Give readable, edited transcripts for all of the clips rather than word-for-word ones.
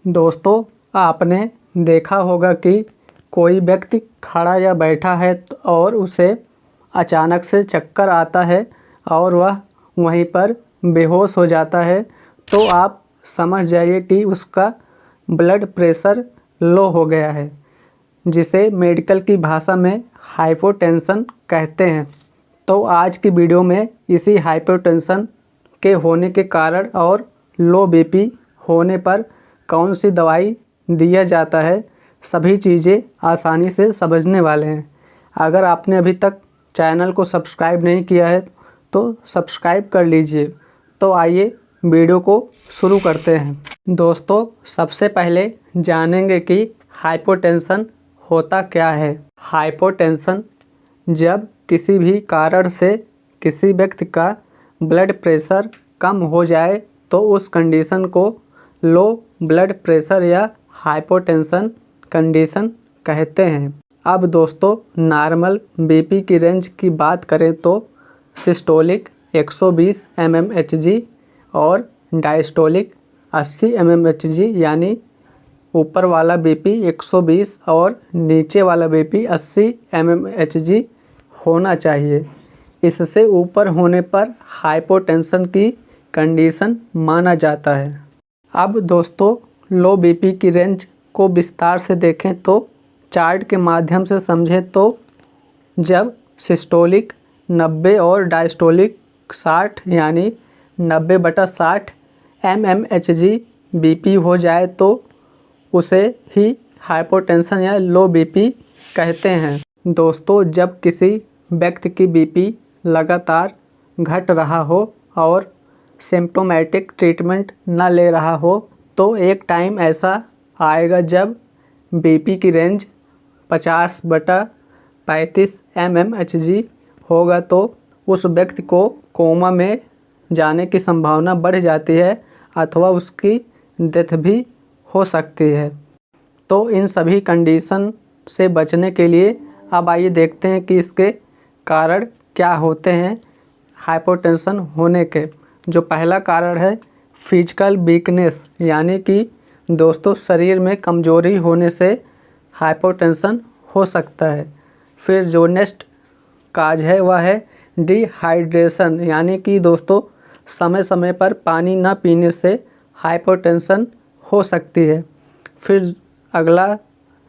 दोस्तों, आपने देखा होगा कि कोई व्यक्ति खड़ा या बैठा है और उसे अचानक से चक्कर आता है और वह वहीं पर बेहोश हो जाता है, तो आप समझ जाइए कि उसका ब्लड प्रेशर लो हो गया है, जिसे मेडिकल की भाषा में हाइपोटेंशन कहते हैं। तो आज की वीडियो में इसी हाइपोटेंशन के होने के कारण और लो बीपी होने पर कौन सी दवाई दिया जाता है, सभी चीज़ें आसानी से समझने वाले हैं। अगर आपने अभी तक चैनल को सब्सक्राइब नहीं किया है तो सब्सक्राइब कर लीजिए। तो आइए वीडियो को शुरू करते हैं। दोस्तों, सबसे पहले जानेंगे कि हाइपोटेंशन होता क्या है। हाइपोटेंशन जब किसी भी कारण से किसी व्यक्ति का ब्लड प्रेशर कम हो जाए तो उस कंडीशन को लो ब्लड प्रेशर या हाइपोटेंशन कंडीशन कहते हैं। अब दोस्तों, नॉर्मल बीपी की रेंज की बात करें तो सिस्टोलिक 120 mmHg और डायस्टोलिक 80 mmHg, यानी ऊपर वाला बीपी 120 और नीचे वाला बीपी 80 mmHg होना चाहिए। इससे ऊपर होने पर हाइपोटेंशन की कंडीशन माना जाता है। अब दोस्तों, लो बीपी की रेंज को विस्तार से देखें तो चार्ट के माध्यम से समझें तो जब सिस्टोलिक 90 और डायस्टोलिक 60 यानी 90/60 mmHg बीपी हो जाए तो उसे ही हाइपोटेंशन या लो बीपी कहते हैं। दोस्तों, जब किसी व्यक्ति की बीपी लगातार घट रहा हो और सिम्प्टोमेटिक ट्रीटमेंट न ले रहा हो तो एक टाइम ऐसा आएगा जब बीपी की रेंज 50/35 mmHg होगा तो उस व्यक्ति को कोमा में जाने की संभावना बढ़ जाती है अथवा उसकी डेथ भी हो सकती है। तो इन सभी कंडीशन से बचने के लिए अब आइए देखते हैं कि इसके कारण क्या होते हैं हाइपोटेंशन होने के। जो पहला कारण है फिजिकल वीकनेस, यानी कि दोस्तों शरीर में कमजोरी होने से हाइपोटेंशन हो सकता है। फिर जो नेक्स्ट काज है वह है डिहाइड्रेशन, यानी कि दोस्तों समय समय पर पानी न पीने से हाइपोटेंशन हो सकती है। फिर अगला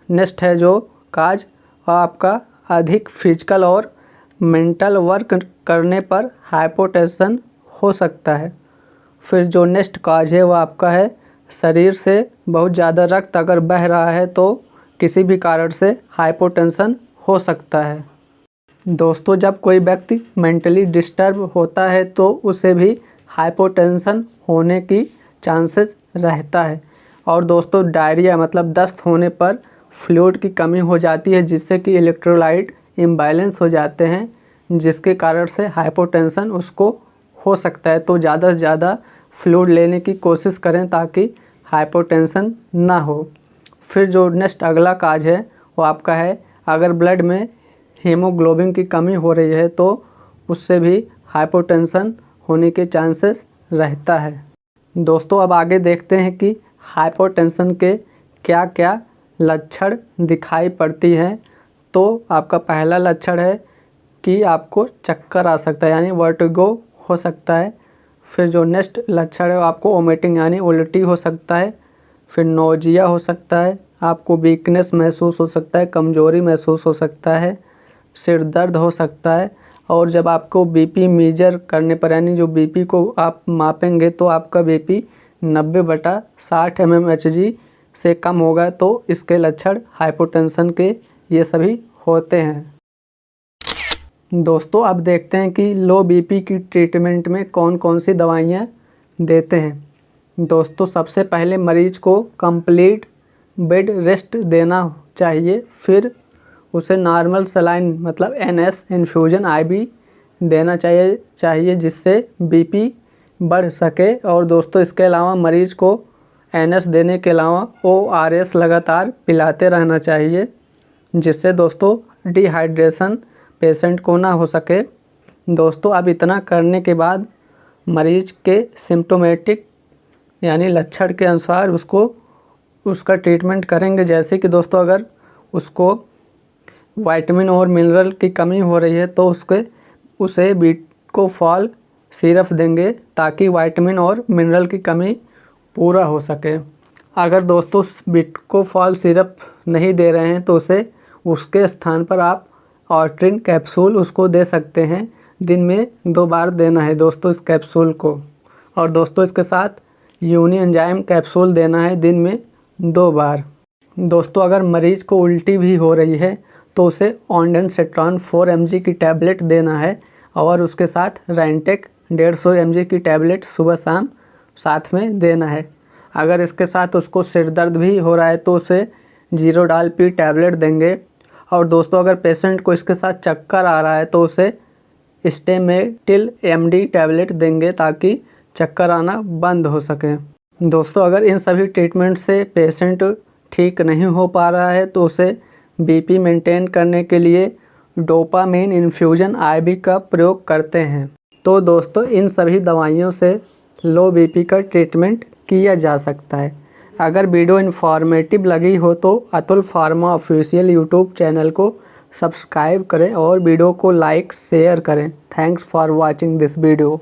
नेक्स्ट है जो काज आपका अधिक फिजिकल और मेंटल वर्क करने पर हाइपोटेंशन हो सकता है। फिर जो नेक्स्ट काज है वह आपका है शरीर से बहुत ज़्यादा रक्त अगर बह रहा है तो किसी भी कारण से हाइपोटेंशन हो सकता है। दोस्तों, जब कोई व्यक्ति मेंटली डिस्टर्ब होता है तो उसे भी हाइपोटेंशन होने की चांसेस रहता है। और दोस्तों, डायरिया मतलब दस्त होने पर फ्लूइड की कमी हो जाती है, जिससे कि इलेक्ट्रोलाइट इम्बैलेंस हो जाते हैं, जिसके कारण से हाइपोटेंशन उसको हो सकता है। तो ज़्यादा से ज़्यादा फ्लूइड लेने की कोशिश करें ताकि हाइपोटेंशन ना हो। फिर जो नेक्स्ट अगला काज है वो आपका है अगर ब्लड में हीमोग्लोबिन की कमी हो रही है तो उससे भी हाइपोटेंशन होने के चांसेस रहता है। दोस्तों, अब आगे देखते हैं कि हाइपोटेंशन के क्या क्या लक्षण दिखाई पड़ती हैं। तो आपका पहला लक्षण है कि आपको चक्कर आ सकता है, यानी वर्टिगो हो सकता है। फिर जो नेक्स्ट लक्षण है वो आपको वोमिटिंग यानी उल्टी हो सकता है। फिर नोजिया हो सकता है, आपको वीकनेस महसूस हो सकता है, कमजोरी महसूस हो सकता है, सिर दर्द हो सकता है। और जब आपको बीपी मेजर करने पर, यानी जो बीपी को आप मापेंगे तो आपका बीपी 90/60 mmHg से कम होगा तो इसके लक्षण हाइपोटेंशन के ये सभी होते हैं। दोस्तों, अब देखते हैं कि लो बीपी की ट्रीटमेंट में कौन कौन सी दवाइयाँ देते हैं। दोस्तों, सबसे पहले मरीज को कंप्लीट बेड रेस्ट देना चाहिए। फिर उसे नॉर्मल सलाइन मतलब NS इन्फ्यूजन IV देना चाहिए जिससे बीपी बढ़ सके। और दोस्तों, इसके अलावा मरीज को NS देने के अलावा ORS लगातार पिलाते रहना चाहिए, जिससे दोस्तों डिहाइड्रेशन पेशेंट को ना हो सके। दोस्तों, अब इतना करने के बाद मरीज के सिम्प्टोमेटिक यानी लक्षण के अनुसार उसको उसका ट्रीटमेंट करेंगे। जैसे कि दोस्तों अगर उसको विटामिन और मिनरल की कमी हो रही है तो उसे बिटकोफॉल सिरप देंगे ताकि विटामिन और मिनरल की कमी पूरा हो सके। अगर दोस्तों बिटकोफॉल सिरप नहीं दे रहे हैं तो उसके स्थान पर आप ऑर्ट्रिन कैप्सूल उसको दे सकते हैं। दिन में 2 बार देना है दोस्तों इस कैप्सूल को। और दोस्तों इसके साथ यूनि एंजाइम कैप्सूल देना है दिन में 2 बार। दोस्तों अगर मरीज़ को उल्टी भी हो रही है तो उसे ऑन्डेनसेट्रॉन 4 mg की टैबलेट देना है और उसके साथ रेंटेक 150 mg की टैबलेट सुबह शाम साथ में देना है। अगर इसके साथ उसको सिर दर्द भी हो रहा है तो उसे जीरोडाल पी टैबलेट देंगे। और दोस्तों अगर पेशेंट को इसके साथ चक्कर आ रहा है तो उसे स्टेमेटिल MD टैबलेट देंगे ताकि चक्कर आना बंद हो सके। दोस्तों अगर इन सभी ट्रीटमेंट से पेशेंट ठीक नहीं हो पा रहा है तो उसे BP मेंटेन करने के लिए डोपामिन इन्फ्यूजन IV का प्रयोग करते हैं। तो दोस्तों इन सभी दवाइयों से लो BP का ट्रीटमेंट किया जा सकता है। अगर वीडियो इन्फॉर्मेटिव लगी हो तो Atul pharma official YouTube channel को सब्सक्राइब करें और वीडियो को लाइक शेयर करें। Thanks for watching this video.